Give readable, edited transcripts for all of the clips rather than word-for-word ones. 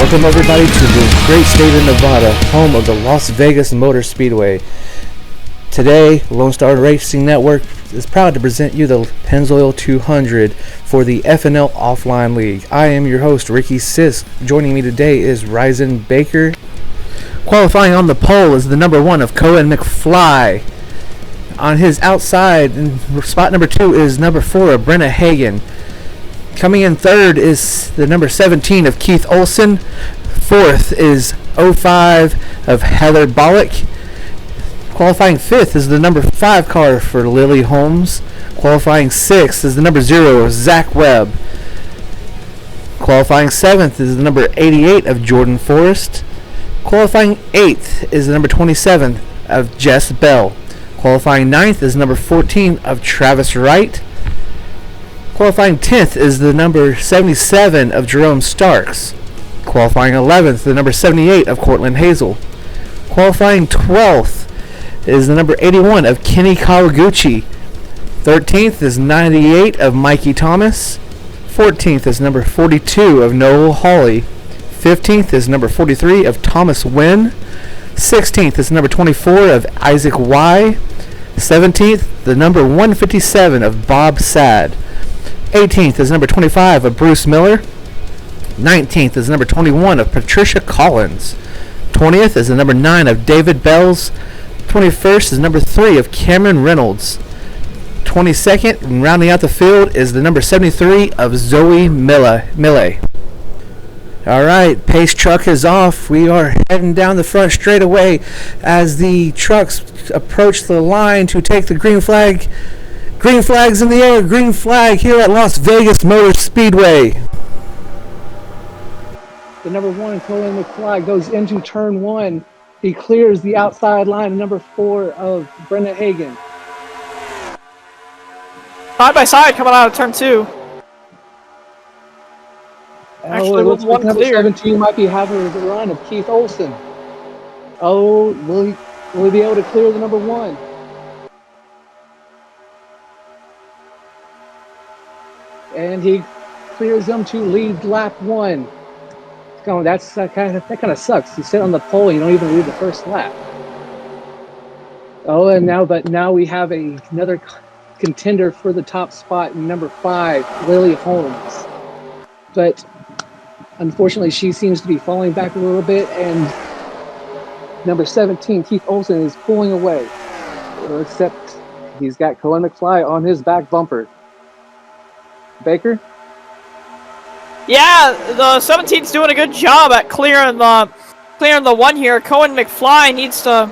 Welcome everybody to the great state of Nevada, home of the Las Vegas Motor Speedway. Today, Lone Star Racing Network is proud to present you the Pennzoil 200 for the FNL Offline League. I am your host, Ricky Sisk. Joining me today is Ryzen Baker. Qualifying on the pole is the number 1 of Cohen McFly. On his outside, in spot number 2 is number 4 of Brenna Hagen. Coming in third is the number 17 of Keith Olson. Fourth is 05 of Heather Bollock. Qualifying fifth is the number 5 car for Lily Holmes. Qualifying sixth is the number 0 of Zach Webb. Qualifying seventh is the number 88 of Jordan Forrest. Qualifying 8th is the number 27 of Jess Bell. Qualifying 9th is number 14 of Travis Wright. Qualifying 10th is the number 77 of Jerome Starks. Qualifying 11th, the number 78 of Cortland Hazel. Qualifying 12th is the number 81 of Kenny Kawaguchi. 13th is 98 of Mikey Thomas. 14th is number 42 of Noel Hawley. 15th is number 43 of Thomas Wynn. 16th is number 24 of Isaac Y. 17th, the number 157 of Bob Sad. 18th is number 25 of Bruce Miller. 19th is number 21 of Patricia Collins. 20th is the number 9 of David Bells. 21st is number 3 of Cameron Reynolds. 22nd, and rounding out the field, is the number 73 of Zoe Mille. Alright, pace truck is off. We are heading down the front straightaway as the trucks approach the line to take the green flag. Green flag's in the air. Green flag here at Las Vegas Motor Speedway. The number 1, Colin McFly, goes into turn 1. He clears the outside line, number 4 of Brenna Hagen. Side by side coming out of turn 2. Actually, looks like one number clear. 17 might be having the run of Keith Olson. Oh, will he be able to clear the number 1? And he clears them to lead lap 1. That kind of sucks. You sit on the pole, you don't even lead the first lap. Oh, and now we have another contender for the top spot, number 5, Lily Holmes. But unfortunately, she seems to be falling back a little bit, and number 17, Keith Olson, is pulling away. Except he's got Cohen McFly on his back bumper. Baker? Yeah, the 17's doing a good job at clearing the one here. Cohen McFly needs to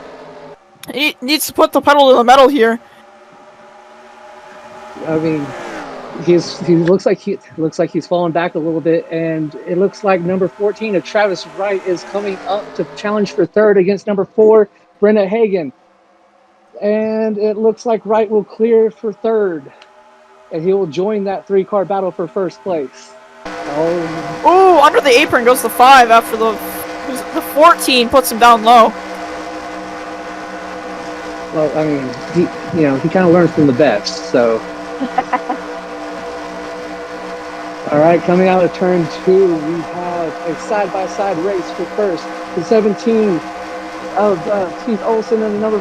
put the pedal to the metal here. I mean, he looks like he's falling back a little bit, and it looks like number 14 of Travis Wright is coming up to challenge for third against number 4, Brenna Hagen. And it looks like Wright will clear for third, and he will join that 3-car battle for first place. Oh, under the apron goes the 5 after the 14 puts him down low. Well, I mean, he kind of learns from the best, so. All right, coming out of turn 2, we have a side-by-side race for first. The 17 of Keith Olson and number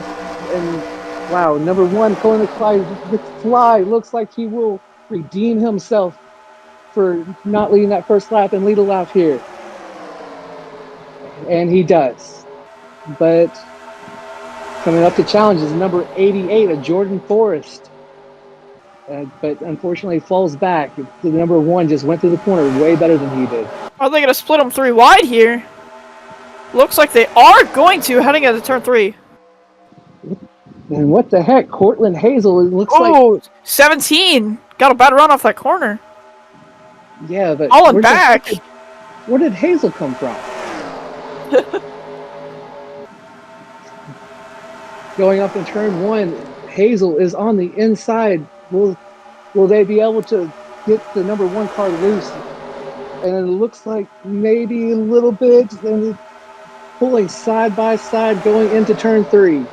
1, Colin McFly looks like he will redeem himself for not leading that first lap and lead a lap here. And he does. But coming up to challenge is number 88 of Jordan Forrest. But unfortunately falls back. The number 1 just went through the corner way better than he did. Are they going to split them 3 wide here? Looks like they are going to, heading into turn 3. And what the heck? Cortland Hazel, it looks like... Oh, 17! Got a bad run off that corner. Yeah, but... Falling back! Where did Hazel come from? Going up in turn 1, Hazel is on the inside. Will they be able to get the number 1 car loose? And it looks like maybe a little bit, and pulling side by side going into turn 3.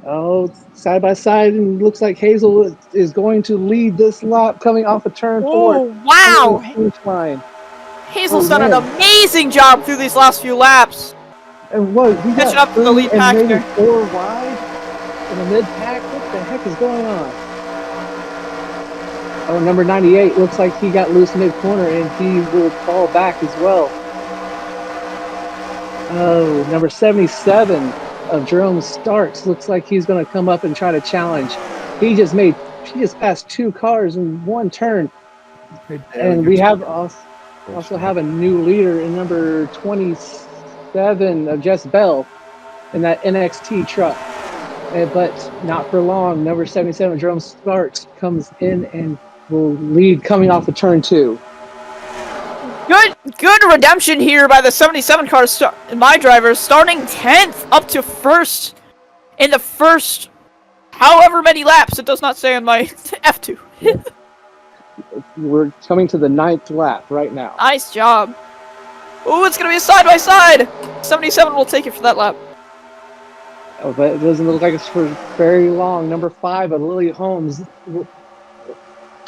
Oh, side by side, and looks like Hazel is going to lead this lap coming off of turn 4. Oh, wow! Hazel's done an amazing job through these last few laps. And what? We Catching got up to the lead and pack maybe here. 4 wide in the mid pack. What the heck is going on? Oh, number 98 looks like he got loose mid corner and he will fall back as well. Oh, number 77 of Jerome Starks looks like he's going to come up and try to challenge. He just passed 2 cars in 1 turn. And we have also have a new leader in number 27 of Jess Bell in that NXT truck. But not for long. Number 77 Jerome Starks comes in and will lead coming off of turn 2. Good redemption here by the 77 car. My driver starting 10th up to 1st in the first however many laps. It does not say on my F2. We're coming to the 9th lap right now. Nice job. Ooh, it's going to be a side-by-side. 77 will take it for that lap. Oh, but it doesn't look like it's for very long. Number 5 of Lily Holmes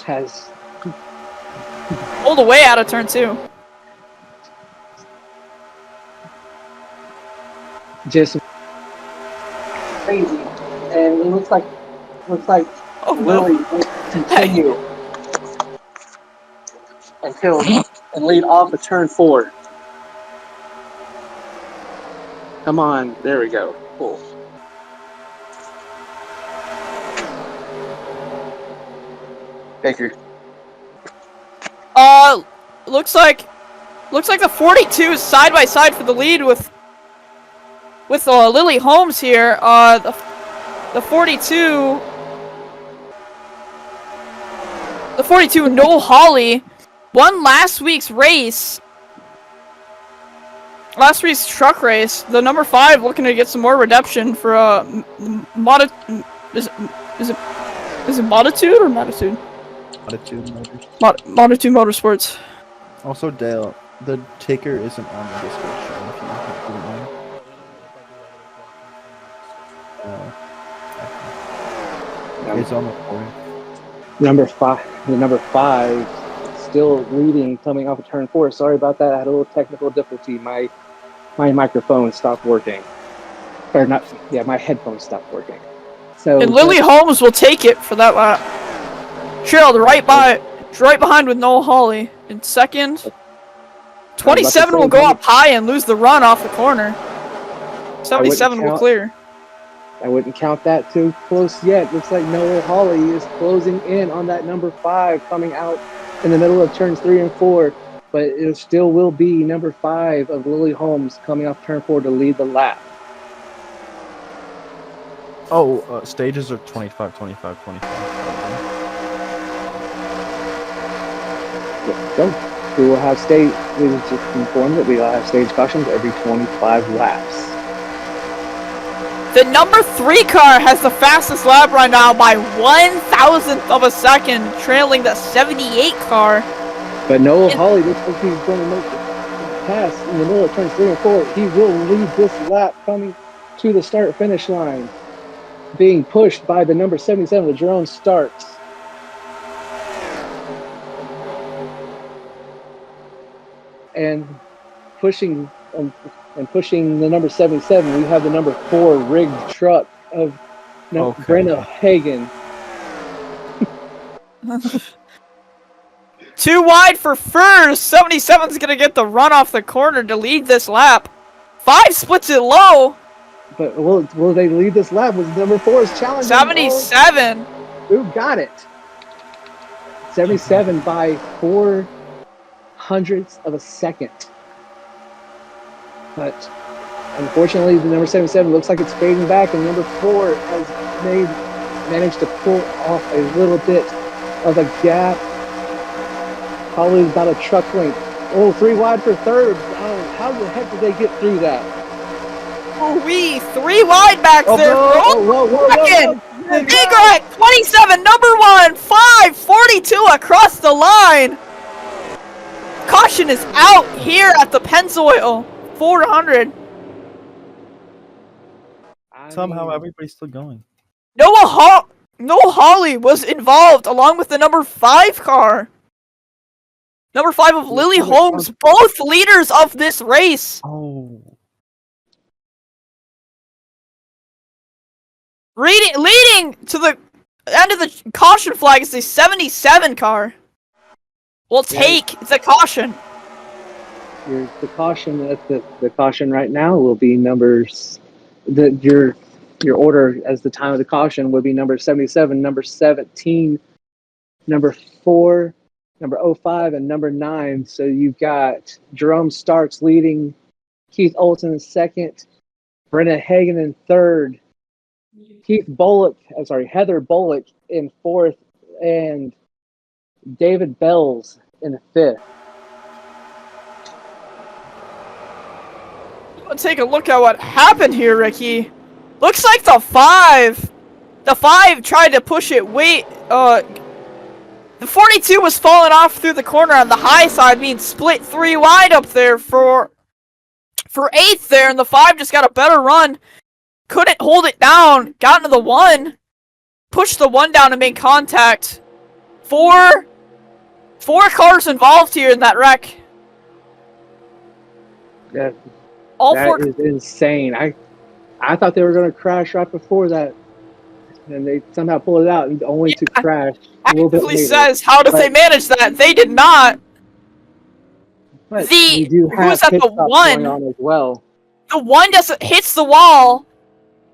has pulled away out of turn 2. Just crazy, and it looks like Lily will continue and lead off of turn 4. Come on, there we go. Cool. Baker. Looks like the 42 is side by side for the lead with Lily Holmes here. The 42 Noel Hawley won last week's truck race. The number 5 looking to get some more redemption for is it Moditude or Matitude? Moditude Motorsports. Also, Dale, the ticker isn't on the description if you didn't know. It's on the point. Number 5 still leading coming off of turn 4. Sorry about that. I had a little technical difficulty. My microphone stopped working. Or not, yeah, my headphones stopped working. So And Lily Holmes will take it for that lap. Trailed right behind with Noel Hawley in second. 27 will go up high and lose the run off the corner. 77 will clear. I wouldn't count that too close yet. Looks like Noel Hawley is closing in on that number 5 coming out in the middle of turns 3 and 4. But it still will be number 5 of Lily Holmes coming off turn 4 to lead the lap. Oh, stages are 25, 25, 25. Go. We will have we just informed that we will have stage cautions every 25 laps. The number 3 car has the fastest lap right now by 1,000th of a second, trailing the 78 car. But Noel Hawley looks like he's going to make the pass in the middle of turns 3 and 4. He will lead this lap coming to the start-finish line, being pushed by the number 77 of Jerome Starks. And pushing the number 77, we have the number 4 rigged truck of Brenna Hagen. 2 wide for first. 77's gonna get the run off the corner to lead this lap. 5 splits it low. But will they lead this lap? Was number 4's challenging? 77. Who got it? 77 by 400ths of a second. But unfortunately, the number 77 looks like it's fading back, and number 4 has managed to pull off a little bit of a gap. Probably about a truck length. Oh, 3 wide for third. Oh, how the heck did they get through that? Oh, 3 wide back there. Whoa. Big right, 27, number 1, 542 across the line. Caution is out here at the Pennzoil 400. Somehow everybody's still going. Noah Hawley was involved along with the number 5 car Number 5 of Lily Holmes, both leaders of this race. Oh. Leading to the end of the caution flag is the 77 car. We'll take the caution. The caution the caution right now will be numbers. Your order as the time of the caution would be number 77, number 17, number 4, number 05, and number 9. So you've got Jerome Starks leading, Keith Olson in second, Brenna Hagen in third, Heather Bullock in fourth, and David Bells in fifth. Let's take a look at what happened here, Ricky. Looks like the 5 tried to push it the 42 was falling off through the corner on the high side, being split 3 wide up there for 8th there, and the 5 just got a better run. Couldn't hold it down, got into the 1, pushed the 1 down and made contact. Four cars involved here in that wreck. That is insane. I thought they were going to crash right before that, and they somehow pulled it out, only to crash a little bit later. Says, how did they manage that? They did not. But Who was at the 1 going on as well. The 1 hits the wall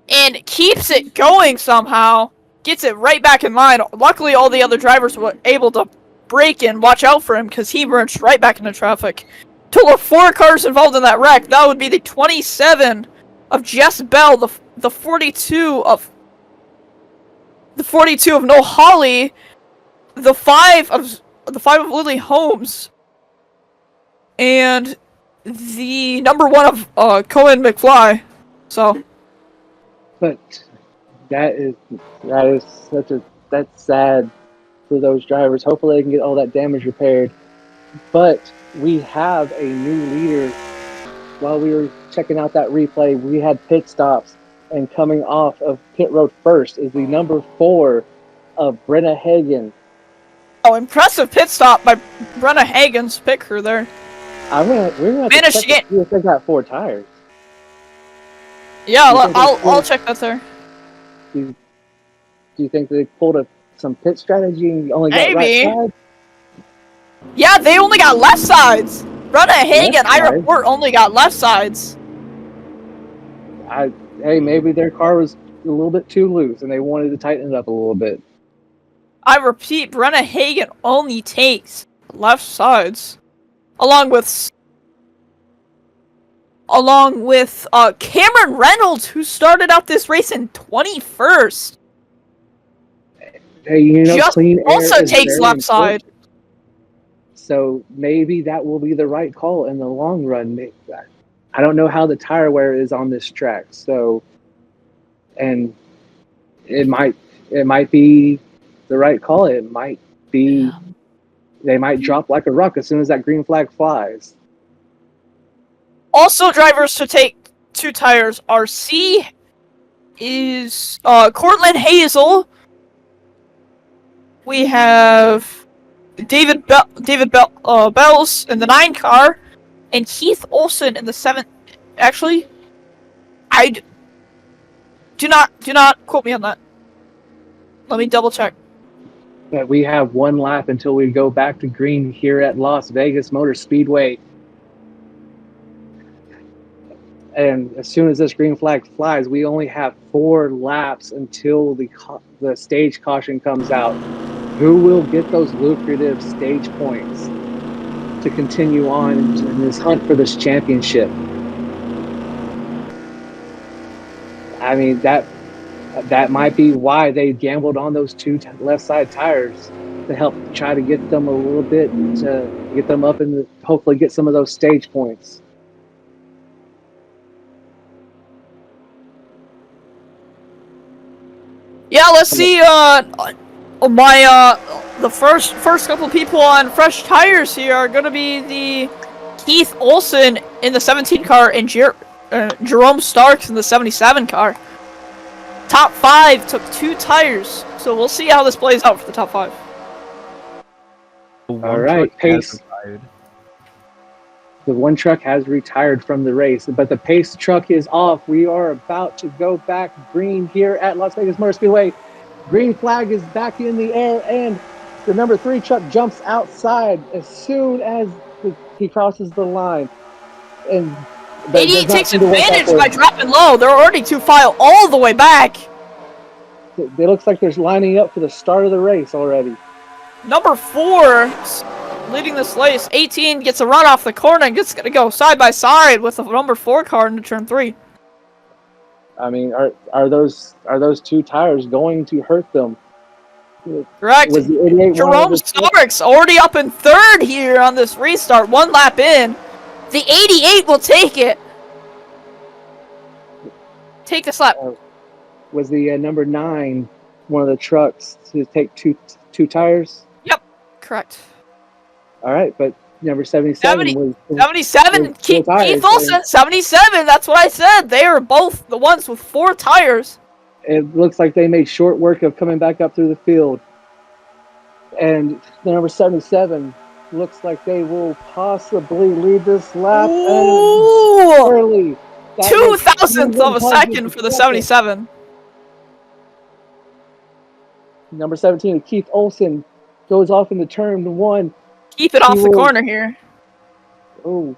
and keeps it going somehow. Gets it right back in line. Luckily, all the other drivers were able to brake and watch out for him because he merged right back into traffic. Total of 4 cars involved in that wreck. That would be the 27 of Jess Bell, the 42 of Noel Hawley, the 5 of Lily Holmes, and the number 1 of Cohen McFly. So, but that's sad for those drivers. Hopefully they can get all that damage repaired. But we have a new leader. While we were checking out that replay, we had pit stops, and coming off of pit road first is the number 4 of Brenna Hagen. Oh, impressive pit stop by Brenna Hagen's pit crew there. We're gonna managed to get. See if they got 4 tires. Yeah, I'll check that there. Do you think they pulled some pit strategy and only got right side? Yeah, they only got left sides. Brenna Hagen, I report, only got left sides. Hey, maybe their car was a little bit too loose and they wanted to tighten it up a little bit. I repeat, Brenna Hagen only takes left sides. Along with Cameron Reynolds, who started out this race in 21st. Hey, clean air also takes left side. So maybe that will be the right call in the long run. I don't know how the tire wear is on this track, and it might be the right call. It might be they might drop like a rock as soon as that green flag flies. Also, drivers to take 2 tires. RC is Cortland Hazel. We have David Bells in the 9 car, and Keith Olson in the 7. Actually, do not quote me on that. Let me double check. But we have 1 lap until we go back to green here at Las Vegas Motor Speedway. And as soon as this green flag flies, we only have 4 laps until the stage caution comes out. Who will get those lucrative stage points to continue on in this hunt for this championship? I mean, that might be why they gambled on those 2 left side tires, to help try to get them a little bit, to get them up and hopefully get some of those stage points. Yeah, let's see. The first couple people on fresh tires here are gonna be the Keith Olson in the 17 car and Jerome Starks in the 77 car. Top 5 took 2 tires, so we'll see how this plays out for the top 5. All right, pace retired. The one truck has retired from the race, but the pace truck is off. We are about to go back green here at Las Vegas Motor Speedway. Green flag is back in the air, and the number 3 truck jumps outside as soon as he crosses the line. And 88 takes advantage by dropping low. They're already 2 file all the way back. It looks like they're lining up for the start of the race already. Number 4 leading this race. 18 gets a run off the corner and gets to go side by side with the number 4 car into turn 3. I mean, are those 2 tires going to hurt them? Correct. Jerome Starks already up in 3rd here on this restart. 1 lap in. The 88 will take it. Take this lap. Was the number 9 one of the trucks to take two tires? Yep, correct. All right, but number 77 was 77. Keith Olsen, 77. That's what I said. They are both the ones with 4 tires. It looks like they made short work of coming back up through the field. And the number 77 looks like they will possibly lead this lap. Early. 2,000th of a second for the 77. Number 17, Keith Olsen, goes off into turn 1. Keep it off the corner here. Oh.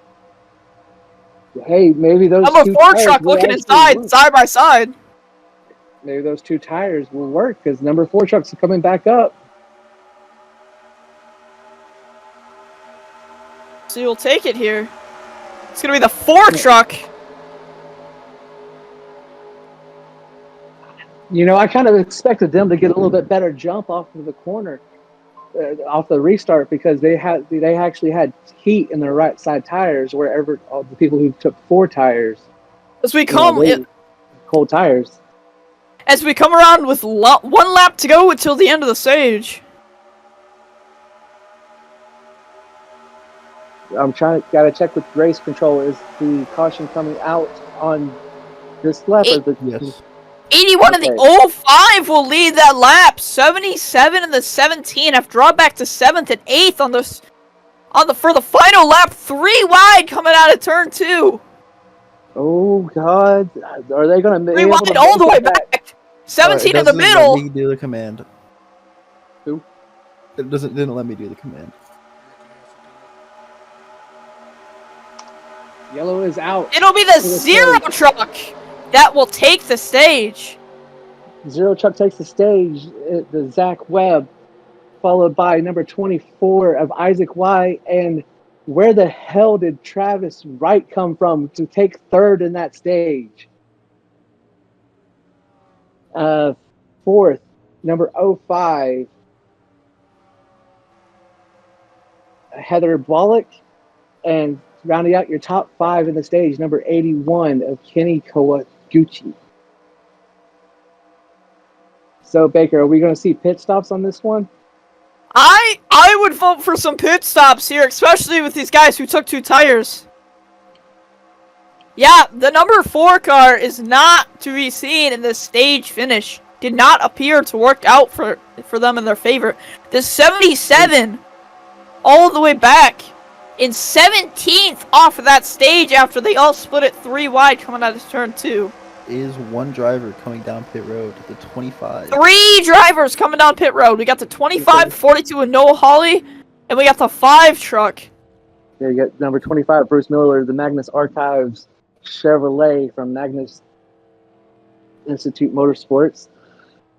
Hey, maybe those number 4 truck looking inside, side by side. Maybe those 2 tires will work because number 4 trucks are coming back up. So you'll take it here. It's going to be the 4 truck. You know, I kind of expected them to get a little bit better jump off of the corner, off the restart, because they actually had heat in their right side tires, wherever all the people who took 4 tires. As we come, cold tires. As we come around with 1 lap to go until the end of the stage. Gotta check with race control. Is the caution coming out on this lap? Yes. 81 and the 05 will lead that lap. 77 and the 17 have dropped back to 7th and 8th for the final lap. 3 wide coming out of turn 2. Oh God, are they gonna be 3 wide all the way back? 17 in the middle. Let me do the command. Who? It didn't let me do the command. Yellow is out. It'll be the 0 truck that will take the stage. 0 truck takes the stage. The Zach Webb, followed by number 24 of Isaac Y. And where the hell did Travis Wright come from to take 3rd in that stage? 4th, number 05, Heather Bollock, and rounding out your top 5 in the stage, number 81 of Kenny Kawaguchi. So, Baker, are we going to see pit stops on this one? I would vote for some pit stops here, especially with these guys who took 2 tires. Yeah, the number 4 car is not to be seen in this stage finish. Did not appear to work out for them in their favor. The 77, all the way back, in 17th off of that stage after they all split it 3 wide coming out of turn 2. Is 1 driver coming down pit road to the 25. 3 drivers coming down pit road. We got the 25, 42 with Noah Hawley, and we got the 5 truck. There you got number 25, Bruce Miller, the Magnus Archives Chevrolet from Magnus Institute Motorsports.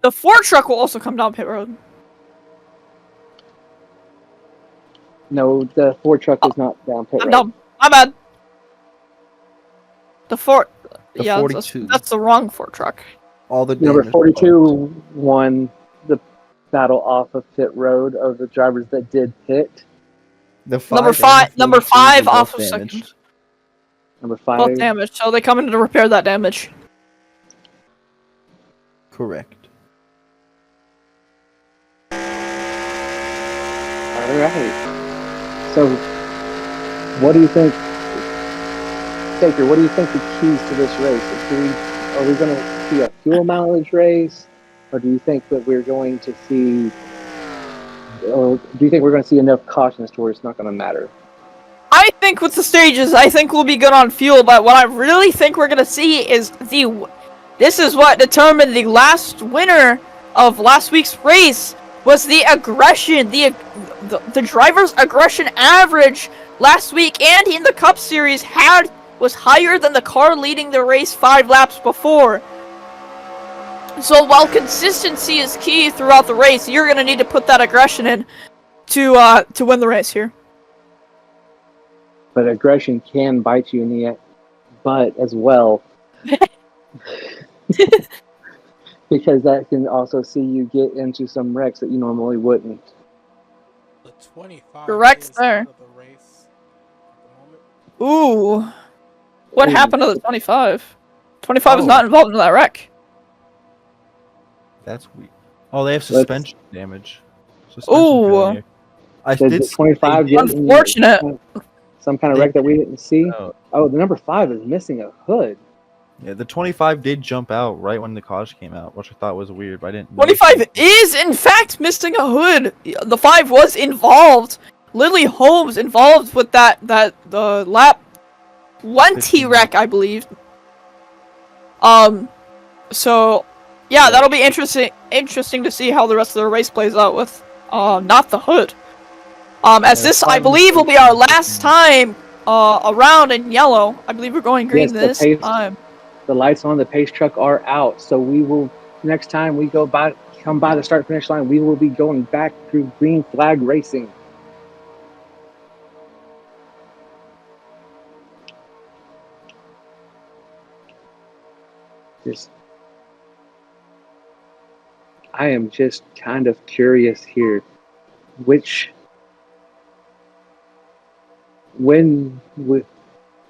The 4 truck will also come down pit road. No, the 4 truck is not down pit road. I'm dumb. My bad. The 4... The yeah, 42. that's the wrong 4 truck. All the number 42 won the battle off of pit road of the drivers that did pit. The number 5 off of second. Number 5. Both damaged, so they come in to repair that damage. Correct. Alright. So, what do you think, Taker, what do you think the keys to this race? Are we going to see a fuel mileage race? Or do you think that we're going to see, or do you think we're going to see enough cautions to where it's not going to matter? I think with the stages, I think we'll be good on fuel, but what I really think we're gonna see is this is what determined the last winner of last week's race, was the aggression, the driver's aggression average last week and in the Cup Series was higher than the car leading the race 5 laps before. So while consistency is key throughout the race, you're gonna need to put that aggression in to win the race here. But aggression can bite you in the butt as well. Because that can also see you get into some wrecks that you normally wouldn't. The 25 Correct, is sir. out of the race at the moment. Ooh. What happened to the 25? 25 is not involved in that wreck. That's weird. Oh, they have suspension damage. Ooh. failure. I Did did the 25 get in Unfortunate. some kind of wreck that we didn't see? Oh. Oh, the number 5 is missing a hood. Yeah, the 25 did jump out right when the caution came out, which I thought was weird, but I didn't know. 25 is, in fact, missing a hood. The 5 was involved. Lily Holmes involved with the lap 20 wreck, I believe. So, yeah, that'll be interesting to see how the rest of the race plays out with, not the hood. As this, I believe, will be our last time, around in yellow. I believe we're going green this time. The lights on the pace truck are out, so we will, next time we come by the start finish line, we will be going back through green flag racing. I am just kind of curious here, when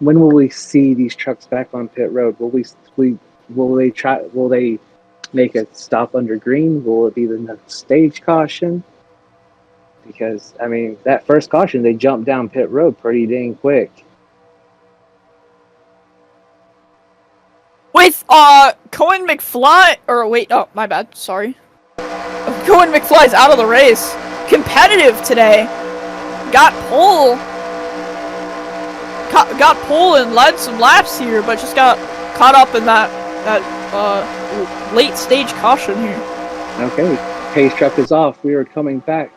will we see these trucks back on pit road? Will they make a stop under green? Will it be the stage caution? Because I mean, that first caution, they jumped down pit road pretty dang quick. With Cohen McFly, or wait, oh my bad, sorry. Cohen McFly's out of the race. Competitive today. Got pole and led some laps here, but just got caught up in that late stage caution here. Okay, pace truck is off. We are coming back.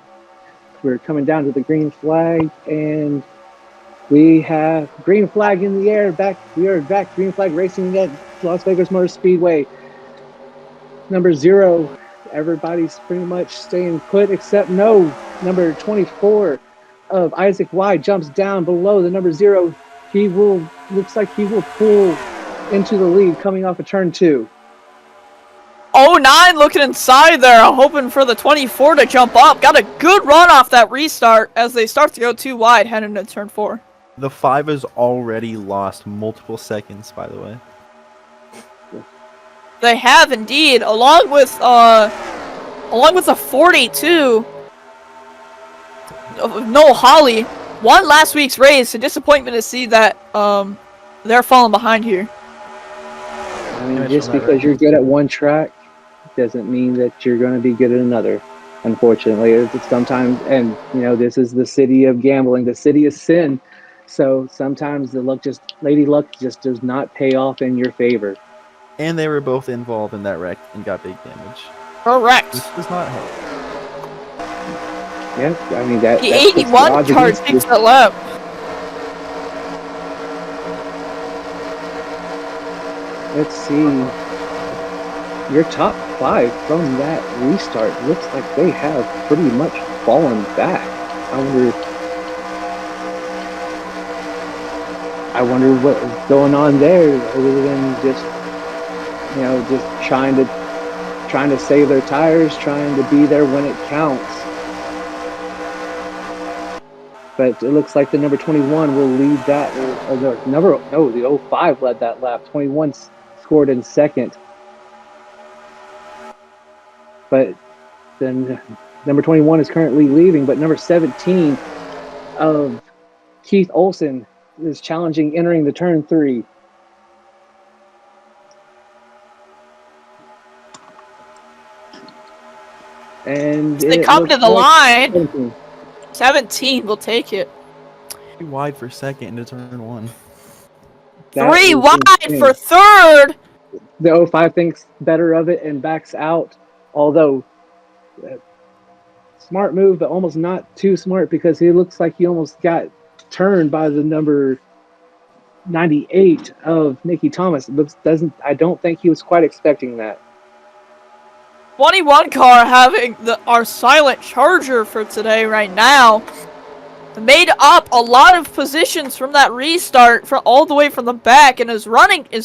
We're coming down to the green flag, and we have green flag in the air. We are back. Green flag racing at Las Vegas Motor Speedway. Number 0. Everybody's pretty much staying put except number 24 of Isaac Y jumps down below the number 0. Looks like he will pull into the lead coming off of turn 2. 09 looking inside there, hoping for the 24 to jump up. Got a good run off that restart as they start to go too wide heading into turn 4. The 5 has already lost multiple seconds, by the way. They have indeed, along with a 42 of Noel Hawley. Won last week's race. A disappointment to see that they're falling behind here. I mean, just because you're good at one track doesn't mean that you're going to be good at another. Unfortunately, it's sometimes, and this is the city of gambling, the city of sin. So sometimes Lady Luck just does not pay off in your favor. And they were both involved in that wreck and got big damage. Correct. This does not help. Yeah, I mean that. The 81 car takes that lap. Let's see. Your top 5 from that restart looks like they have pretty much fallen back. I wonder what's going on there, other than just trying to save their tires, trying to be there when it counts. But it looks like the number 21 will lead that. The 05 led that lap. 21 scored in second. But then number 21 is currently leaving, but number 17 of Keith Olson is challenging entering the turn 3. And they come to the line. 17 will take it. 3 wide for second into turn 1. That 3 is wide insane. for third. The 05 thinks better of it and backs out. Although, smart move, but almost not too smart because he looks like he almost got turned by the number 98 of Nicky Thomas. I don't think he was quite expecting that. 21 car having our silent charger for today right now. Made up a lot of positions from that restart all the way from the back and is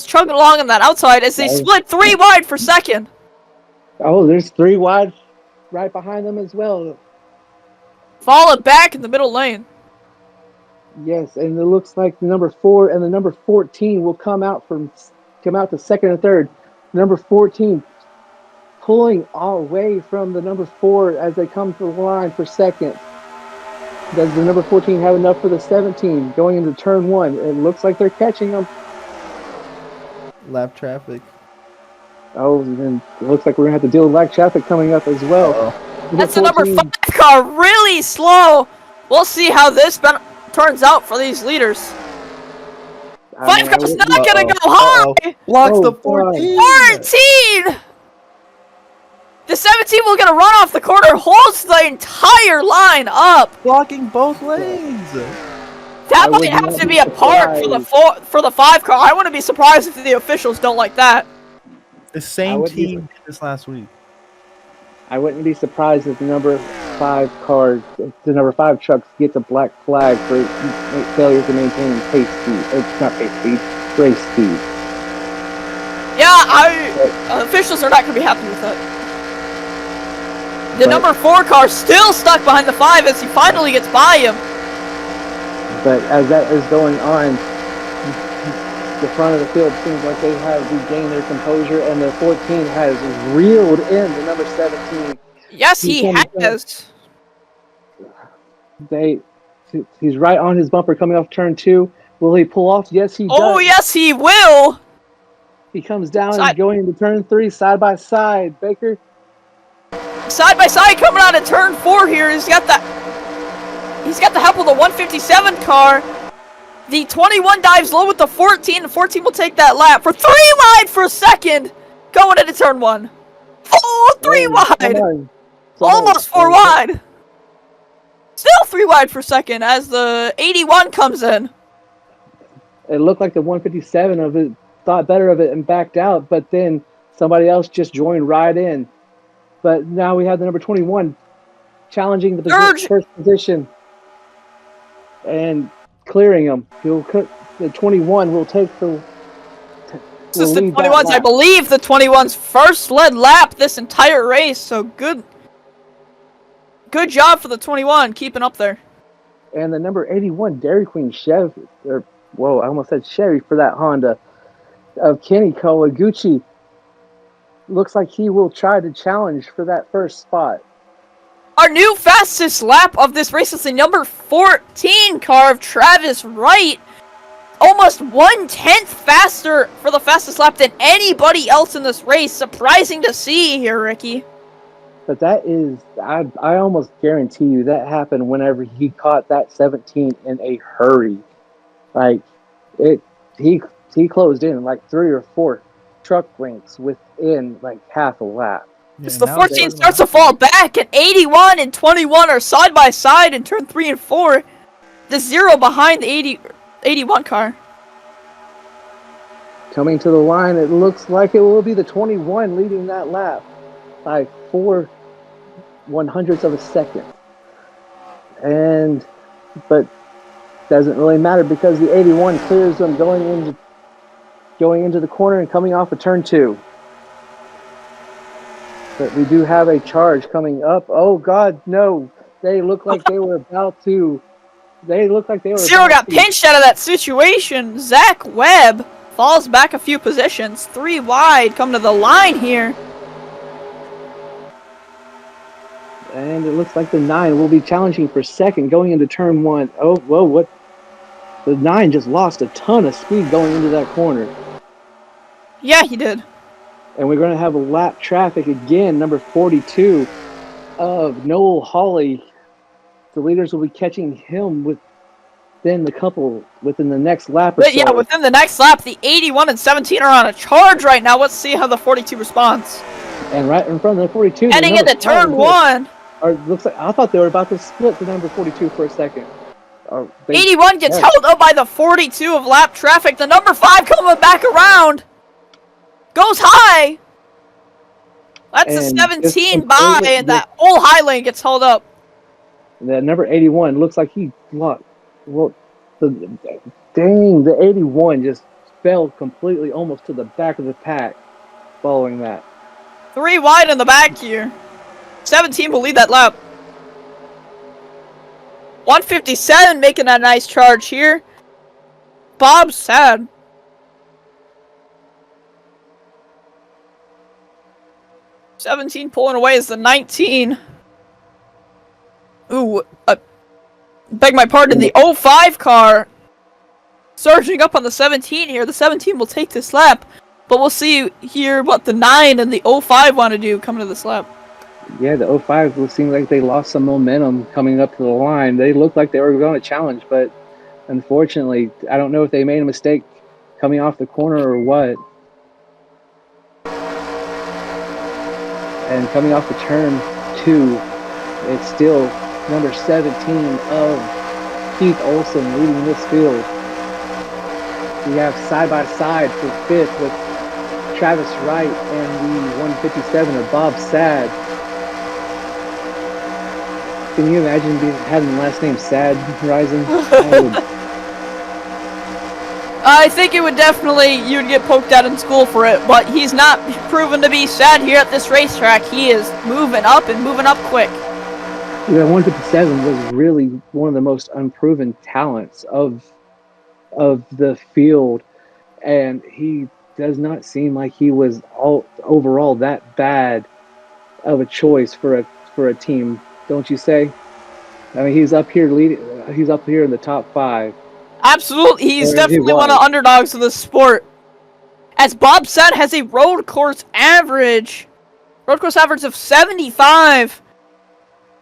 chugging along on that outside as they split 3 wide for second. Oh, there's 3 wide right behind them as well. Followed back in the middle lane. Yes, and it looks like the number 4 and the number 14 will come out to second and third. Number 14 pulling away from the number 4 as they come to the line for second. Does the number 14 have enough for the 17 going into turn 1? It looks like they're catching them. Lap traffic. Oh, and it looks like we're going to have to deal with lap traffic coming up as well. That's the number 5 car, really slow. We'll see how this turns out for these leaders. 5 car's not going to go high. Blocks the 14. 14! The 17 will get a run off the corner, holds the entire line up. Blocking both lanes. That might have to be a part for the 5 car. I wouldn't be surprised if the officials don't like that. The same team did this last week. I wouldn't be surprised if the number 5 car, the number 5 trucks gets a black flag for failure to maintain pace speed. It's not pace speed, race speed. Yeah, officials are not going to be happy with that. The number 4 car still stuck behind the 5 as he finally gets by him. But as that is going on, the front of the field seems like they have regained their composure, and the 14 has reeled in the number 17. Yes, he has. He's right on his bumper coming off turn 2. Will he pull off? Yes, he does. Oh, yes, he will. He comes down and going into turn 3, side by side. Baker. Side by side coming out of turn 4 here. He's got the help of the 157 car. The 21 dives low with the 14. The 14 will take that lap for 3 wide for a second. Going into turn 1. Oh, 3 wide. Almost 4 wide. Still 3 wide for second as the 81 comes in. It looked like the 157 of it thought better of it and backed out, but then somebody else just joined right in. But now we have the number 21 challenging the first position and clearing him. The 21 will take the. This is the 21's, I believe, the 21's first led lap this entire race. So good job for the 21, keeping up there. And the number 81 Dairy Queen Chevy, I almost said Chevy for that Honda of Kenny Kawaguchi. Looks like he will try to challenge for that first spot. Our new fastest lap of this race is the number 14 car of Travis Wright. Almost 1/10 faster for the fastest lap than anybody else in this race. Surprising to see here, Ricky. But that is, I almost guarantee you that happened whenever he caught that 17 in a hurry. Like, he closed in like 3 or 4 truck lengths within like half a lap. As the 14 starts to fall back, and 81 and 21 are side by side in turn 3 and 4. The 0 behind the 81 car. Coming to the line, it looks like it will be the 21 leading that lap by 4/100ths of a second. But doesn't really matter because the 81 clears them going into the corner and coming off of turn 2. But we do have a charge coming up. Oh God, no! They look like they were about to. Zero got pinched out of that situation. Zach Webb falls back a few positions. 3 wide, come to the line here. And it looks like the 9 will be challenging for second going into turn 1. Oh, whoa, what? The 9 just lost a ton of speed going into that corner. Yeah, he did. And we're going to have a lap traffic again, number 42 of Noel Hawley. The leaders will be catching him with then the couple within the next lap or But so. yeah, within the next lap, the 81 and 17 are on a charge right now. Let's see how the 42 responds. And right in front of the 42, Heading into turn 1. Or looks like I thought they were about to split the number 42 for a second. 81 gets held up by the 42 of lap traffic. The number 5 coming back around. Goes high. That's the 17 by, and that whole high lane gets held up. That number 81 looks like he lost. Well, dang, the 81 just fell completely almost to the back of the pack following that. 3 wide in the back here. 17 will lead that lap. 157 making a nice charge here. Bob's sad. "17 pulling away is the 19. Ooh, beg my pardon, the 05 car surging up on the 17 here. The 17 will take this lap, but we'll see here what the 9 and the 05 want to do coming to this lap. Yeah, the 05 will seem like they lost some momentum coming up to the line. They looked like they were going to challenge, but unfortunately, I don't know if they made a mistake coming off the corner or what. And coming off the turn 2, it's still number 17 of Keith Olson leading this field. We have side-by-side for 5th with Travis Wright and the 157 of Bob Sad. Can you imagine having the last name Sad rising? I think it would definitely, you'd get poked at in school for it, but he's not proven to be sad here at this racetrack. He is moving up and moving up quick. Yeah, 157 was really one of the most unproven talents of the field, and he does not seem like he was overall that bad of a choice for a team, don't you say? I mean, he's up here leading. He's up here in the top 5. Absolutely, he's definitely one of the underdogs of the sport. As Bob said, has a road course average of 75,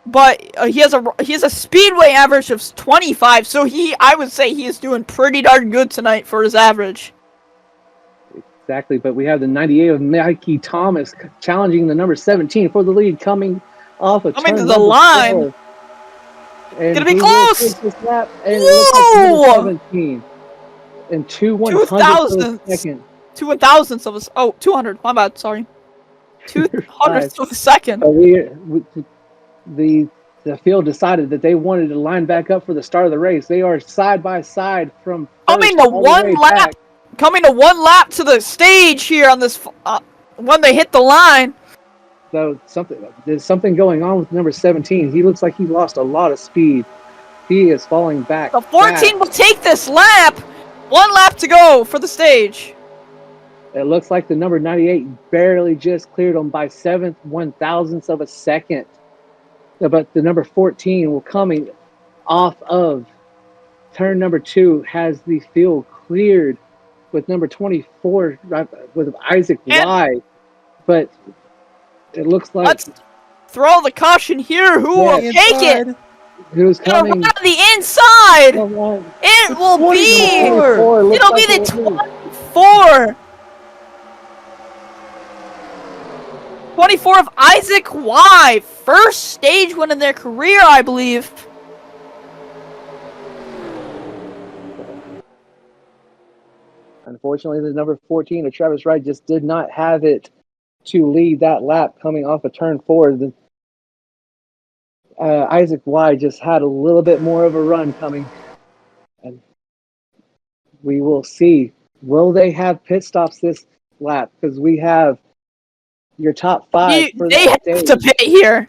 but he has a speedway average of 25. So I would say he is doing pretty darn good tonight for his average. Exactly, but we have the 98 of Mikey Thomas challenging the number 17 for the lead, coming off a coming turn to the line. 4. And gonna be close. Lap, and whoa! 17 and 2/100ths of a second. 2/1000ths of a 200. My bad. Sorry. 200ths of a second. The field decided that they wanted to line back up for the start of the race. They are side by side from coming to one lap. Coming to one lap to the stage here on this when they hit the line. So there's something going on with number 17. He looks like he lost a lot of speed. He is falling back. The 14 will take this lap. 1 lap to go for the stage. It looks like the number 98 barely just cleared him by 1/1000th of a second. But the number 14 will coming off of turn number 2 has the field cleared with number 24 with Isaac Y. But it looks like let's throw the caution here. Who will take it? Who's coming? On the inside. It will be. It'll be the 24. 24 of Isaac Y. First stage win in their career, I believe. Unfortunately, the number 14 of Travis Wright just did not have it to lead that lap coming off of turn 4. Isaac Y just had a little bit more of a run coming. And we will see. Will they have pit stops this lap? Because we have your top 5 for they that have stage. to pit here.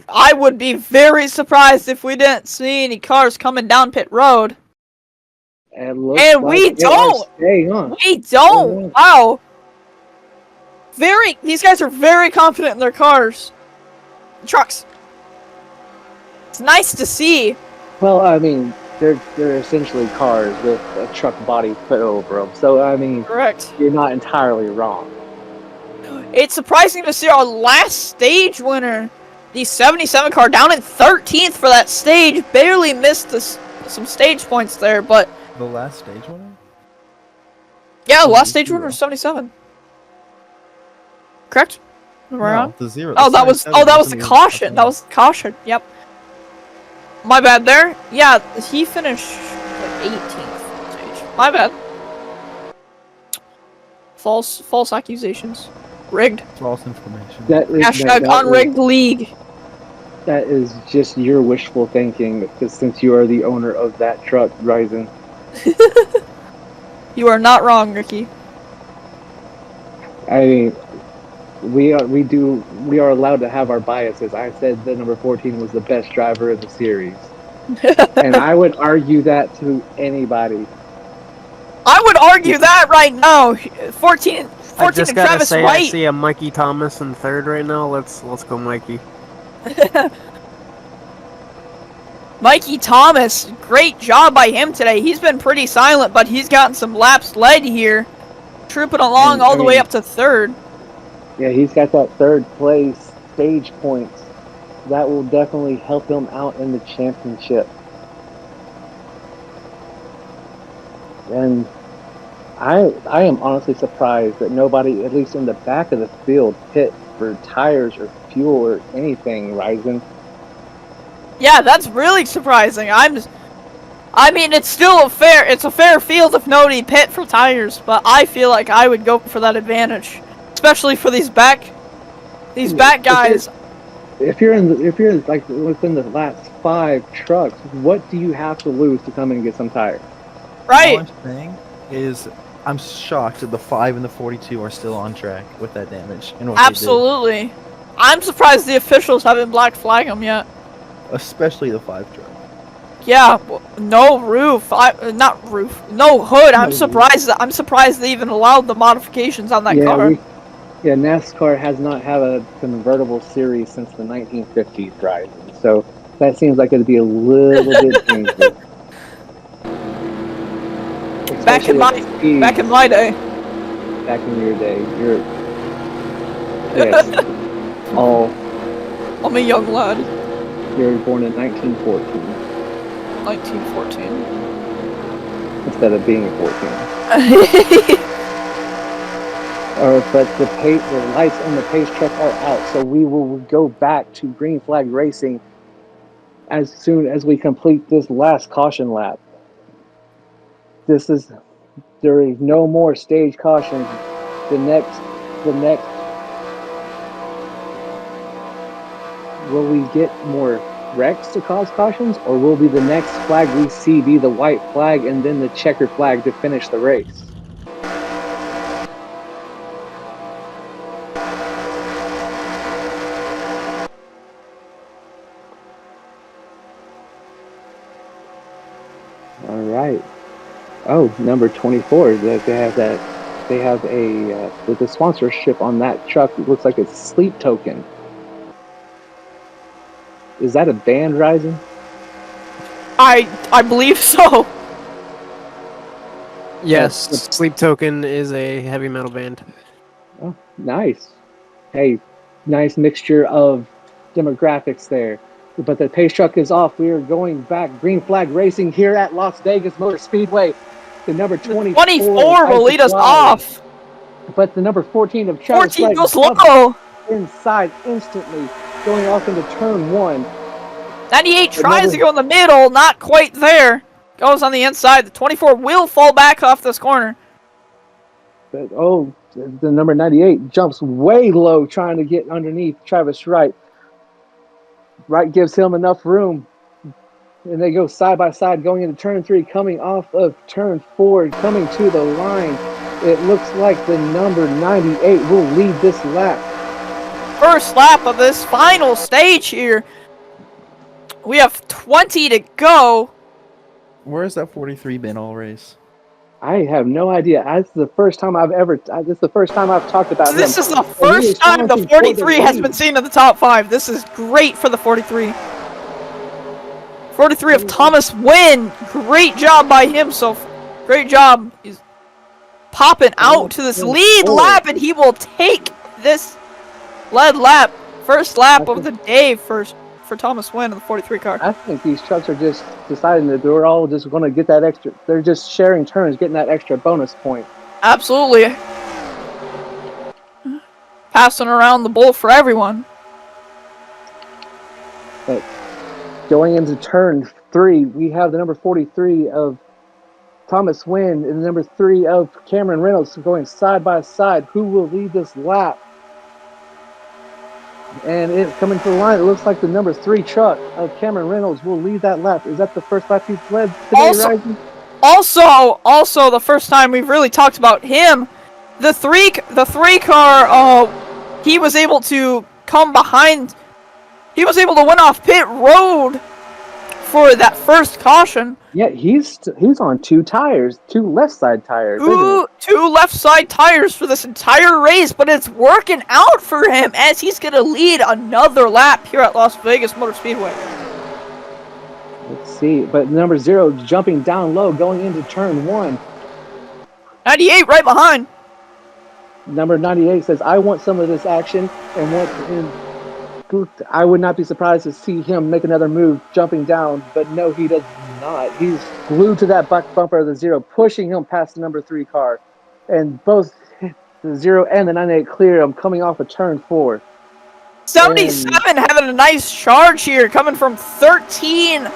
I would be very surprised if we didn't see any cars coming down pit road. And we don't. We don't. Wow. These guys are very confident in their cars. Trucks. It's nice to see. Well, I mean, they're essentially cars with a truck body put over them. So, I mean, correct. You're not entirely wrong. It's surprising to see our last stage winner, the 77 car, down in 13th for that stage, barely missed the some stage points there, but The last stage winner? yeah, the last stage winner was 77. Correct? Am I wrong? The 0. Oh, that was the caution. That was the caution. Yep. My bad there. Yeah, he finished like 18th stage. My bad. False accusations. Rigged. False information. Hashtag unrigged league. That is just your wishful thinking, because since you are the owner of that truck, Ryzen. You are not wrong, Ricky. I mean, we are allowed to have our biases. I said the number 14 was the best driver of the series, and I would argue that to anybody. I would argue that right now. 14 I just and gotta Travis say, Wright. I see a Mikey Thomas in third right now. Let's go, Mikey. Mikey Thomas, great job by him today. He's been pretty silent, but he's gotten some laps led here, trooping along all the way up to third. Yeah, he's got that third place stage points. That will definitely help him out in the championship. And I am honestly surprised that nobody, at least in the back of the field, pit for tires or fuel or anything, Ryzen. Yeah, that's really surprising. I mean, it's still a fair field if nobody pit for tires, but I feel like I would go for that advantage, especially for these back guys. If you're like within the last 5 trucks, what do you have to lose to come in and get some tires? Right. All I'm saying is, I'm shocked that the 5 and the 42 are still on track with that damage. And what Absolutely. I'm surprised the officials haven't black flagged them yet. Especially the 5 truck. Yeah, no roof. No hood. I'm surprised they even allowed the modifications on that car. NASCAR has not had a convertible series since the 1950s, Ryzen. So that seems like it'd be a little bit dangerous. Back in my day. Back in your day, I'm a young lad. You were born in 1914 1914. instead of being 14. But the lights on the pace truck are out, so we will go back to green flag racing as soon as we complete this last caution lap. There is no more stage cautions. The next, will we get more wrecks to cause cautions, or will be the next flag we see be the white flag and then the checkered flag to finish the race? All right. Oh, number 24. They have with the sponsorship on that truck. It looks like it's Sleep Token. Is that a band, Ryzen? I believe so. Yes, Sleep Token is a heavy metal band. Oh, nice. Hey, nice mixture of demographics there. But the pace truck is off. We are going back. Green flag racing here at Las Vegas Motor Speedway. The number 24 will lead us off. But the number 14 of Travis 14 Wright goes low. Inside instantly, going off into turn 1. 98 tries to go in the middle, not quite there. Goes on the inside. The 24 will fall back off this corner. But, the number 98 jumps way low trying to get underneath Travis Wright. Wright gives him enough room. And they go side by side going into turn 3, coming off of turn 4, coming to the line. It looks like the number 98 will lead this lap. First lap of this final stage here. We have 20 to go. Where has that 43 been all race? I have no idea. This is the first time I've talked about This him. is the first time the 43 has been seen in the top 5. This is great for the 43. 43 of Thomas Wynn. Great job by him. Great job. He's popping out to this lead lap, and he will take this lead lap. First lap of the day for for Thomas Wynn in the 43 car. I think these trucks are just deciding that they're all just going to get that extra. They're just sharing turns, getting that extra bonus point. Absolutely. Passing around the bowl for everyone. But going into turn 3, we have the number 43 of Thomas Wynn and the number 3 of Cameron Reynolds going side by side. Who will lead this lap? And it's coming to the line. It looks like the number 3 truck of Cameron Reynolds will lead that lap. Is that the first lap he's led today, Ryzen? Also, the first time we've really talked about him, the three car, he was able to come behind. He was able to win off pit road for that first caution. Yeah, he's on 2 tires, 2 left side tires. Two left side tires for this entire race, but it's working out for him as he's gonna lead another lap here at Las Vegas Motor Speedway. Let's see, but number 0 jumping down low, going into turn 1. 98 right behind. Number 98 says, "I want some of this action," and I would not be surprised to see him make another move jumping down, but no, he does not. He's glued to that back bumper of the 0, pushing him past the number 3 car. And both the 0 and the 98 clear him coming off of turn 4. 77 having a nice charge here, coming from 13 to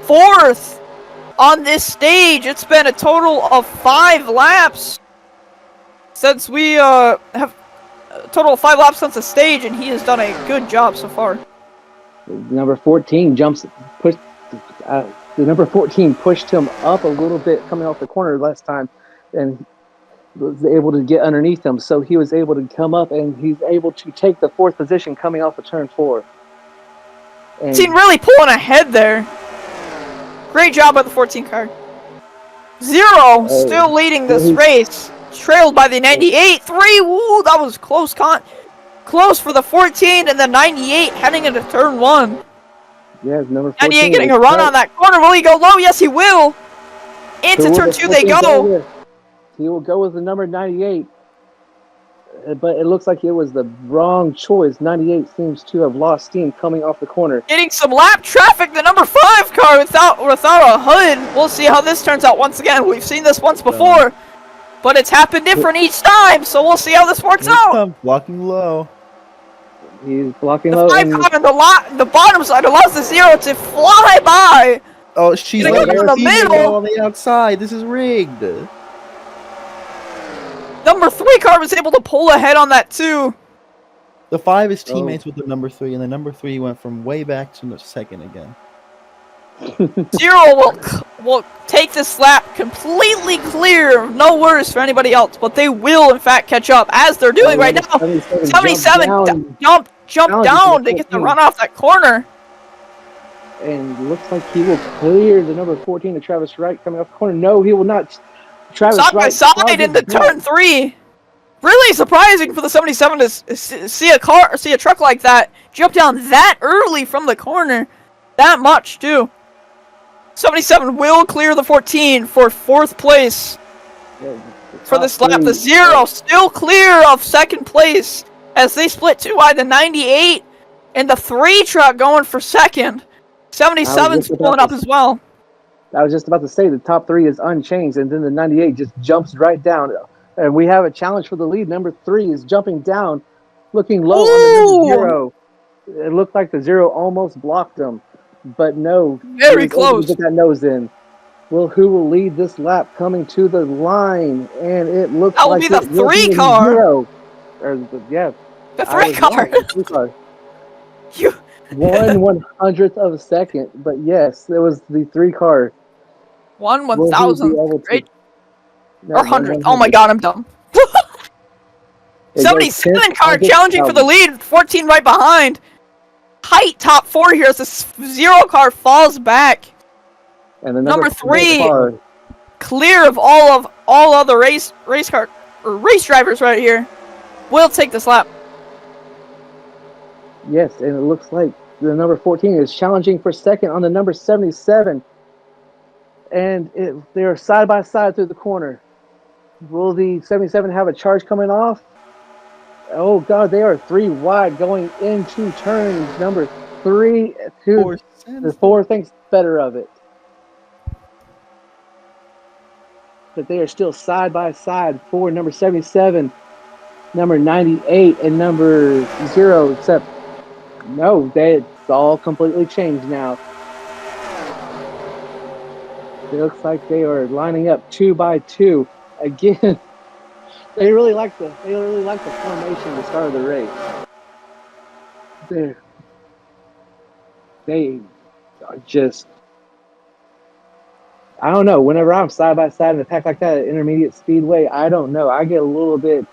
4th on this stage. It's been a total of 5 laps since we have a total of 5 laps since the stage, and he has done a good job so far. Number 14 the number 14 pushed him up a little bit coming off the corner last time, and was able to get underneath him. So he was able to come up, and he's able to take the 4th position coming off of turn 4. And Team really pulling ahead there. Great job by the 14 car. 0 still leading this race, trailed by the 98. 3, woo, that was close for the 14, and the 98 heading into turn 1. yeah, number 14 98 getting a run on that corner. Will he go low? Yes, he will. Into turn 2 they go. He will go with the number 98, but it looks like it was the wrong choice. 98 seems to have lost steam coming off the corner. Getting some lap traffic, the number 5 car without a hood. We'll see how this turns out once again. We've seen this once before, but it's happened different each time, so we'll see how this works out. Blocking low. He's blocking The low. 5 car on the bottom side allows the 0 to fly by. Oh, she's Gonna like go in the middle. on the outside. This is rigged. Number 3 car was able to pull ahead on that too. The 5 is teammates with the number 3, and the number 3 went from way back to the 2nd again. 0 will take this lap completely clear. No worries for anybody else, but they will in fact catch up as they're doing right now. 77 jump down to get the run off that corner. And looks like he will clear the number 14 of Travis Wright coming off the corner. No, he will not. Travis Side by Wright side into turn 3. Really surprising for the 77 to see a truck like that jump down that early from the corner. That much too. 77 will clear the 14 for 4th place for this lap. The 0 still clear of 2nd place as they split 2 wide. The 98 and the 3 truck going for 2nd. 77's pulling up as well. I was just about to say the top 3 is unchanged, and then the 98 just jumps right down. And we have a challenge for the lead. Number 3 is jumping down, looking low on the number 0. It looked like the 0 almost blocked him, but no. Very close. Get that nose in. Well, who will lead this lap coming to the line? And it looks that will like be the 3 car. 0. Or the 3 car. 3 car. 1/100th of a second, but yes, it was the 3 car. 1/1000th, right? Or 100th. Oh my god, I'm dumb. 77 car challenging for the lead, 14 right behind. Tight top 4 here as the 0 car falls back. And the number 3 clear of all other race drivers right here. Will take this lap. Yes, and it looks like the number 14 is challenging for 2nd on the number 77. And they're side by side through the corner. Will the 77 have a charge coming off? Oh, God, they are 3 wide going into turn number the 4 thinks better of it. But they are still side by side for number 77, number 98, and number 0, except no, it's all completely changed now. It looks like they are lining up 2 by 2 again. They really like the formation to start of the race. They are just, I don't know. Whenever I'm side by side in a pack like that at intermediate speedway, I don't know. I get a little bit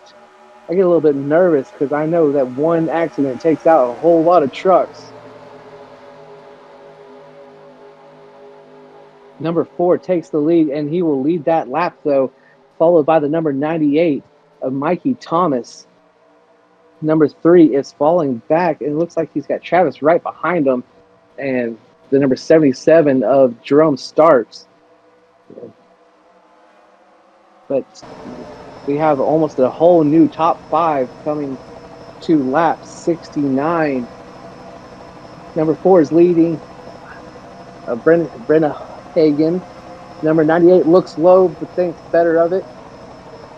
nervous because I know that one accident takes out a whole lot of trucks. Number 4 takes the lead, and he will lead that lap, though, followed by the number 98 of Mikey Thomas. Number 3 is falling back, and it looks like he's got Travis right behind him, and the number 77 of Jerome Starks. But we have almost a whole new top 5 coming to lap 69. Number 4 is leading. Brenna Hagen. Number 98 looks low but thinks better of it.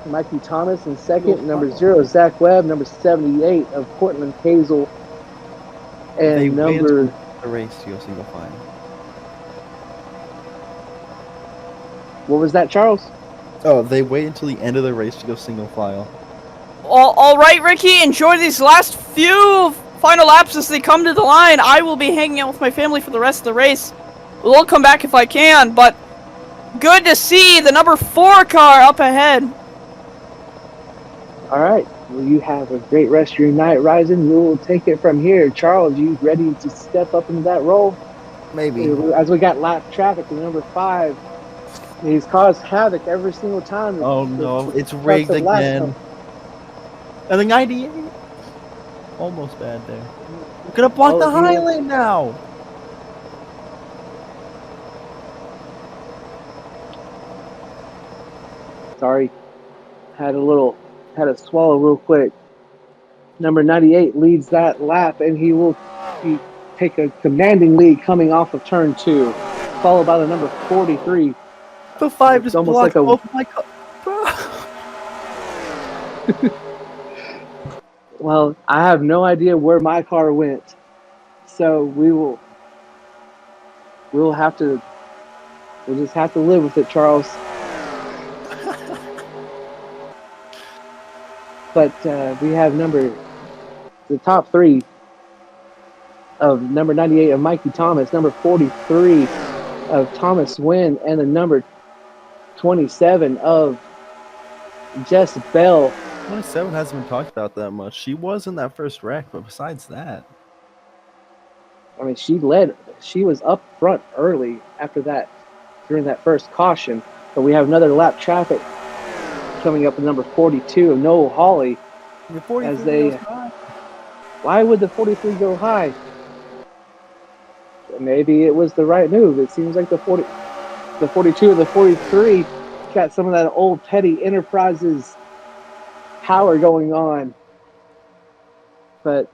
Mikey Thomas in second. Number 0, Zach Webb. Number 78 of Portland Hazel. And they number the race to go single file. What was that, Charles? Oh, they wait until the end of the race to go single file. All right, Ricky. Enjoy these last few final laps as they come to the line. I will be hanging out with my family for the rest of the race. We'll come back if I can, but good to see the number 4 car up ahead. All right. Well, you have a great rest of your night, Ryzen. We'll take it from here. Charles, you ready to step up into that role? Maybe. As we got lap traffic, the number 5, he's caused havoc every single time. Oh no, it's rigged again. And the 98. Almost bad there. We're gonna block the high lane now. Sorry. Had to swallow real quick. Number 98 leads that lap, and he will take a commanding lead coming off of turn 2, followed by the number 43. The 5 just blocked both my car. Well, I have no idea where my car went, so we'll just have to live with it, Charles. But we have the top 3 of number 98 of Mikey Thomas, number 43 of Thomas Wynn, and the number 27 of Jess Bell. 27 hasn't been talked about that much. She was in that first wreck, but besides that, I mean, she was up front early after that, during that first caution. But we have another lap traffic coming up with number 42 of Noel Hawley. Why would the 43 go high? Maybe it was the right move. It seems like the 42 or the 43 got some of that old Petty Enterprises power going on. But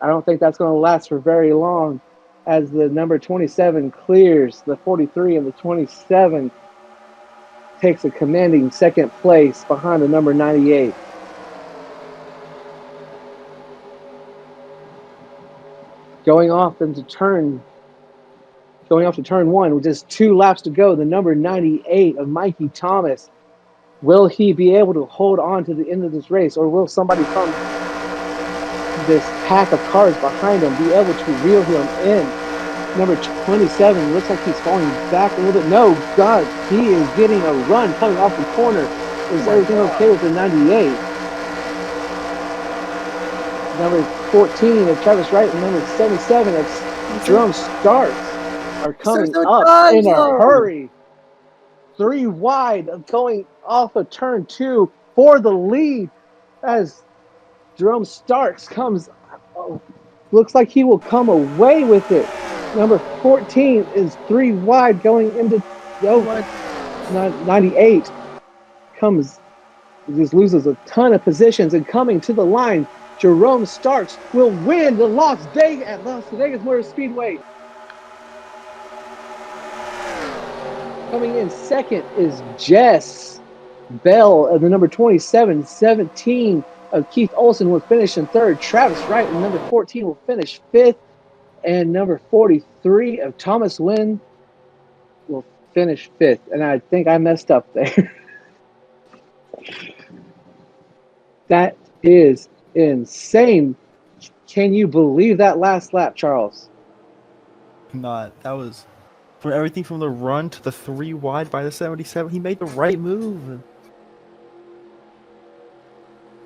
I don't think that's going to last for very long, as the number 27 clears the 43, and the 27 takes a commanding second place behind the number 98. Going off to turn 1 with just 2 laps to go, the number 98 of Mikey Thomas. Will he be able to hold on to the end of this race, or will somebody from this pack of cars behind him be able to reel him in? Number 27 looks like he's falling back a little bit. No, God, he is getting a run coming off the corner. Is everything okay with the 98? Number 14 of Travis Wright and number 77 of Jerome Starks are coming up in a hurry. 3 wide of going off of turn 2 for the lead, as Jerome Starks looks like he will come away with it. Number 14 is 3 wide going into 98. Just loses a ton of positions, and coming to the line Jerome Starks will win the Las Vegas Motor Speedway. Coming in second is Jess Bell of the number 27. 17 of Keith Olson will finish in third. Travis Wright and number 14 will finish fifth. And number 43 of Thomas Wynn will finish fifth. And I think I messed up there. That is insane. Can you believe that last lap, Charles? Not. That was from everything from the run to the 3 wide by the 77. He made the right move.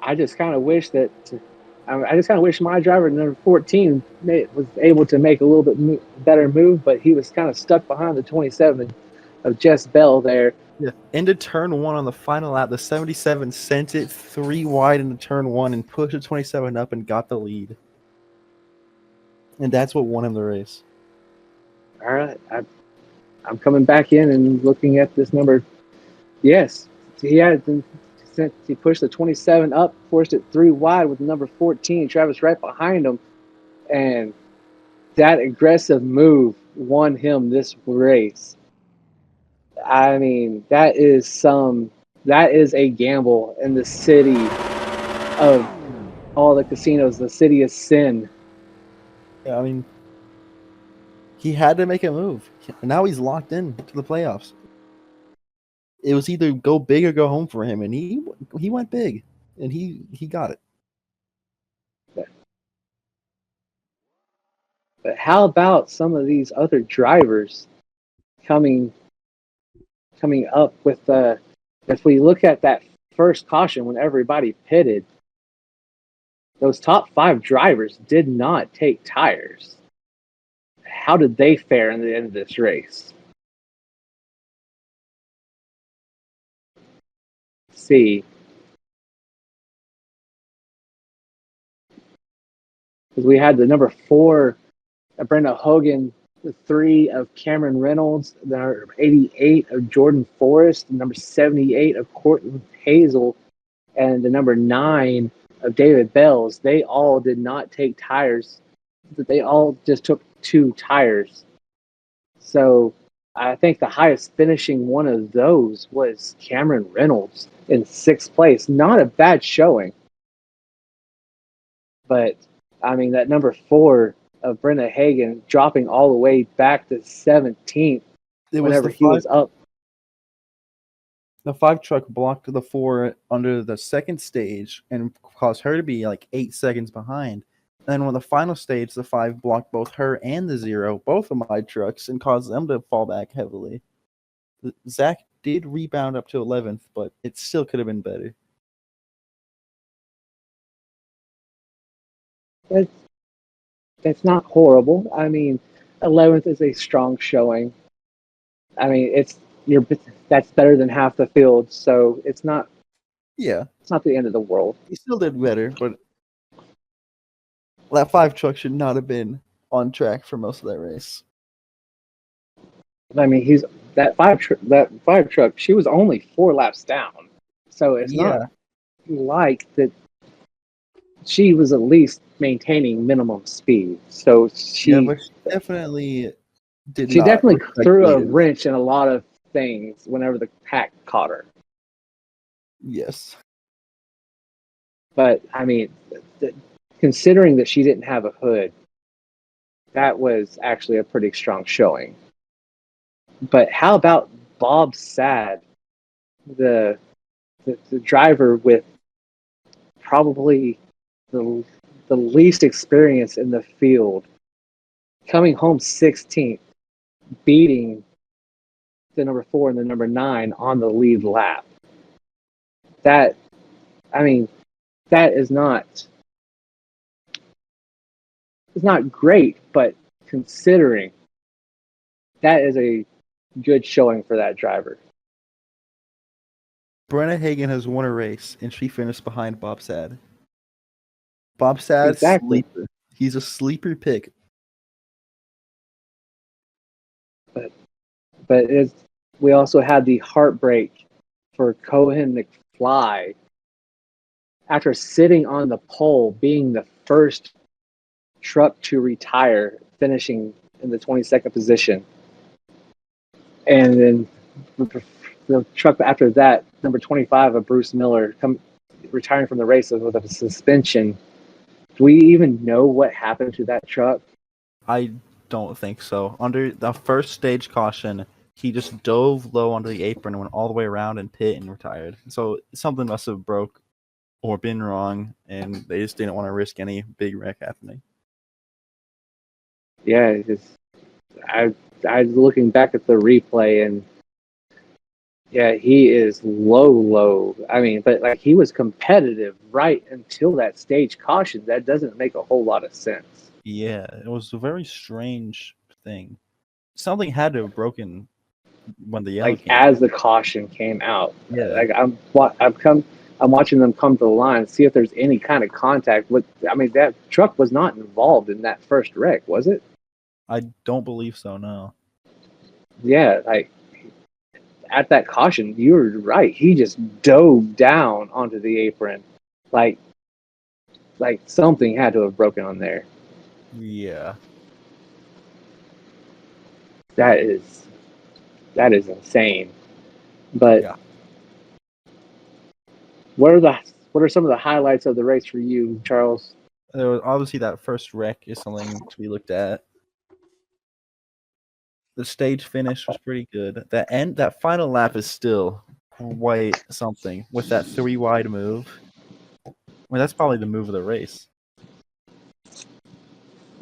I just kind of wish that. I just kind of wish my driver, number 14, was able to make a little bit better move, but he was kind of stuck behind the 27 of Jess Bell there. Yeah. Into turn 1 on the final lap, the 77 sent it 3 wide into turn 1 and pushed the 27 up and got the lead. And that's what won him the race. All right, I'm coming back in and looking at this number. Yes, he pushed the 27 up, forced it 3 wide with the number 14, Travis right behind him, and that aggressive move won him this race. I mean, that is a gamble in the city of all the casinos, the city of sin. Yeah, I mean, he had to make a move. Now he's locked in to the playoffs. It was either go big or go home for him, and he went big, and he got it. But how about some of these other drivers coming up with if we look at that first caution when everybody pitted, those top 5 drivers did not take tires. How did they fare in the end of this race? Let's see. Because we had the number 4 of Brenda Hogan, the 3 of Cameron Reynolds, the number 88 of Jordan Forrest, the number 78 of Courtland Hazel, and the number 9 of David Bells. They all did not take tires. They all just took 2 tires. So I think the highest finishing one of those was Cameron Reynolds in 6th place. Not a bad showing. But, I mean, that number 4 of Brenda Hagen dropping all the way back to 17th whenever he was up. The 5 truck blocked the 4 under the second stage and caused her to be like 8 seconds behind. And then when the final stage, the 5 blocked both her and the 0, both of my trucks, and caused them to fall back heavily. Zach did rebound up to 11th, but it still could have been better. That's not horrible. I mean, 11th is a strong showing. I mean, that's better than half the field, so it's not. Yeah, it's not the end of the world. He still did better, but that 5 truck should not have been on track for most of that race. I mean, that five truck. She was only 4 laps down, so it's not like that. She was at least maintaining minimum speed, so she definitely did. She definitely threw a wrench in a lot of things whenever the pack caught her. Yes, but I mean, considering that she didn't have a hood, that was actually a pretty strong showing. But how about Bob Sad, the driver with probably the least experience in the field, coming home 16th, beating the number 4 and the number 9 on the lead lap. That is not. It's not great, but considering, that is a good showing for that driver. Brenna Hagen has won a race, and she finished behind Bob Sad. Bob Sad, exactly. Sleeper. He's a sleeper pick. But we also had the heartbreak for Cohen McFly after sitting on the pole, being the first truck to retire, finishing in the 22nd position. And then the truck after that, number 25 of Bruce Miller, retiring from the race with a suspension. Do we even know what happened to that truck? I don't think so. Under the first stage caution, he just dove low onto the apron and went all the way around and pit and retired. So something must have broke or been wrong, and they just didn't want to risk any big wreck happening. Yeah, I looking back at the replay, and yeah, he is low. I mean, but like he was competitive right until that stage caution. That doesn't make a whole lot of sense. Yeah, it was a very strange thing. Something had to have broken when the yellow Like came. as the caution came out, Yeah. like I'm watching them come to the line, see if there's any kind of contact with. I mean, that truck was not involved in that first wreck, was it? I don't believe so, no. Yeah, like at that caution, you were right. He just dove down onto the apron, like something had to have broken on there. Yeah. That is insane. But Yeah. what are some of the highlights of the race for you, Charles? There was obviously that first wreck is something to be looked at. The stage finish was pretty good. That final lap is still quite something with that 3 wide move. I mean, that's probably the move of the race.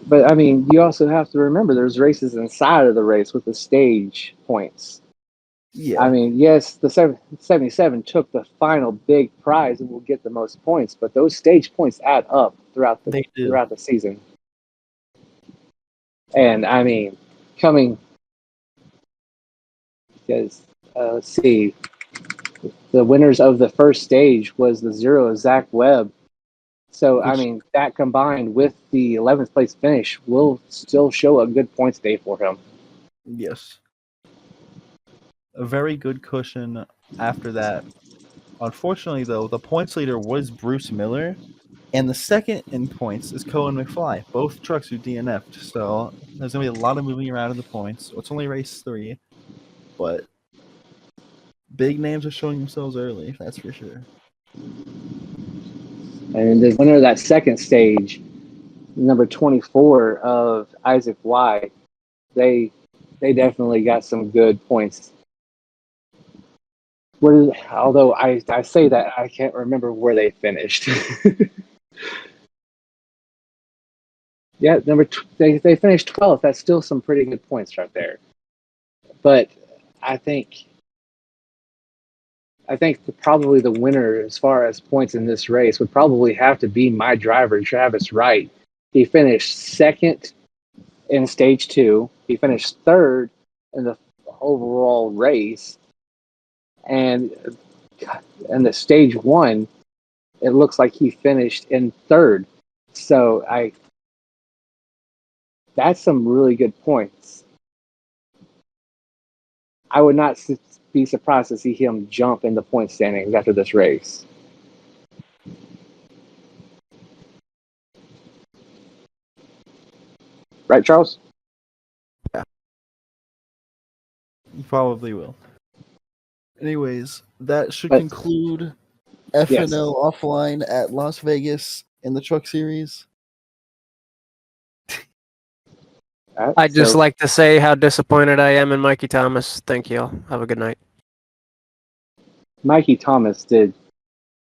But I mean, you also have to remember there's races inside of the race with the stage points. Yeah. I mean, yes, the 77 took the final big prize and will get the most points, but those stage points add up throughout the season. And I mean, because let's see, the winners of the first stage was the 0 of Zach Webb. So I mean, that combined with the 11th place finish will still show a good points day for him. Yes. A very good cushion after that. Unfortunately, though, the points leader was Bruce Miller, and the second in points is Cohen McFly. Both trucks are DNF'd, so there's going to be a lot of moving around in the points. It's only race 3, but big names are showing themselves early, that's for sure. And the winner of that second stage, number 24 of Isaac Y, they definitely got some good points. Although I say that, I can't remember where they finished. Yeah, they finished 12th. That's still some pretty good points right there. But I think probably the winner as far as points in this race would probably have to be my driver, Travis Wright. He finished second in stage 2. He finished third in the overall race. And the stage 1, it looks like he finished in third. So that's some really good points. I would not be surprised to see him jump in the point standings after this race. Right, Charles? Yeah. You probably will. Anyways, that should conclude FNL Offline at Las Vegas in the Truck Series. I'd just like to say how disappointed I am in Mikey Thomas. Thank you all. Have a good night. Mikey Thomas did